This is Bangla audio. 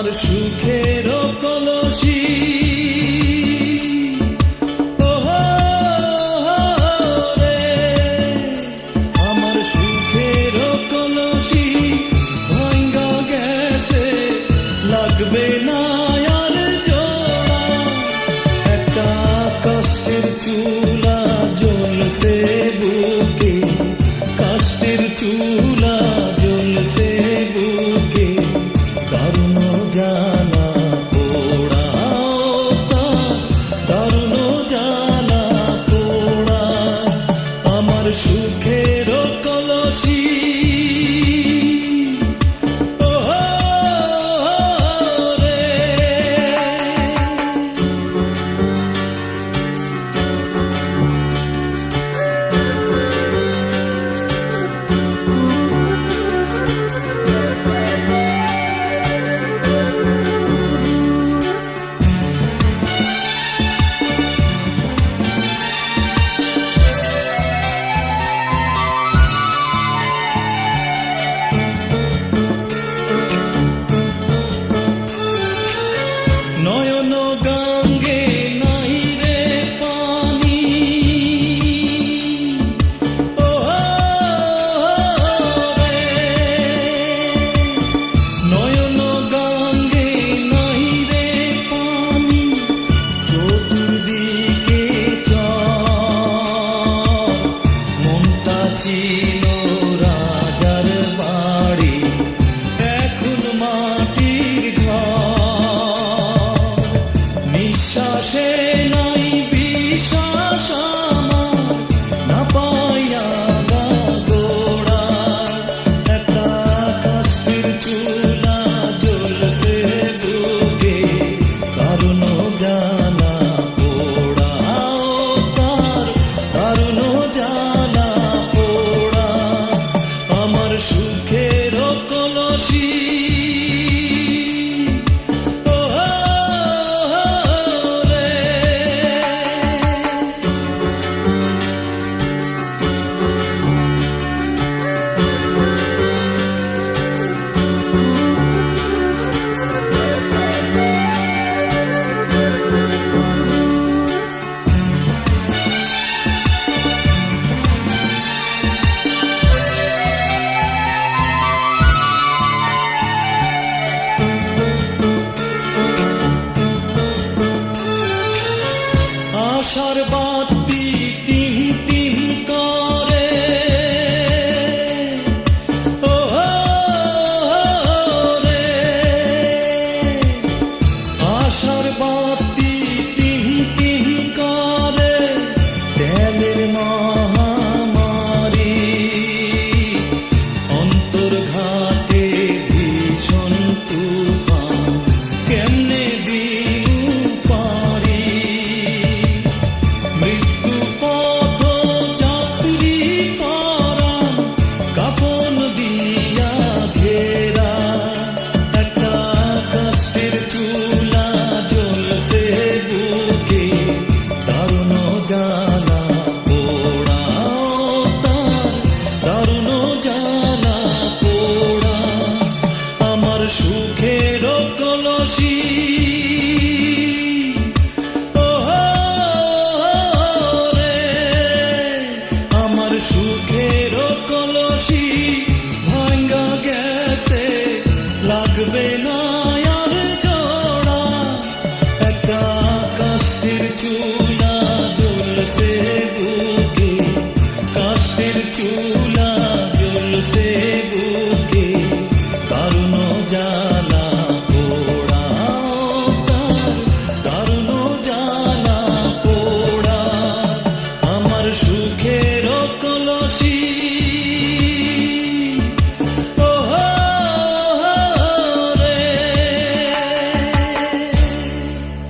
আমার সুখের কলসি রে, আমার সুখের কলসি ভাঙ্গা গেছে, লাগবে না আর জোড়া। একটা কষ্টের চুলা জ্বলছে বুকে, কষ্টের চুলা জ্বলছে বুকে, দারুণ জ্বালা পোড়া, দারুণ জ্বালা পোড়া। আমার সুখের কলসি রে। নয়ন গঙ্গে নাই রে পানি, ও রে, নয়ন গঙ্গে নাই রে পানি, চতুর্দিকে চর, মনটা ছিল রাজার বাড়ি, এখন মাটির ঘর। নিঃশ্বাসে নাই বিশ্বাস আমার, না পাইয়া গা গোড়া। একটা কষ্টের চুলা জ্বলছে বুকে, দারুণ জ্বালা পোড়া, তার দারুণ জ্বালা পোড়া। আমার সুখের কলসি রে। আশার বাতি টিম টিম করে, ও রে, আশার বাতি টিম টিম করে, তেলের মহামারী, অন্তর্ঘাতে ভীষণ তুফান, কেমনে দিলু পারি। মৃত্যু পথ যাত্রী পরাণ, কাফন দিয়া ঘেরা। একটা কষ্টের চুলা জ্বলছে বুকে, দারুণ জ্বালা পোড়া, তার দারুণ জ্বালা পোড়া। আমার সুখের কলসি রে, আমার সুখের কলসি ভাঙ্গা গেছে, লাগবে না আর জোড়া। একটা কষ্টের চুলা জ্বলছে বুকে, কষ্টের চুলা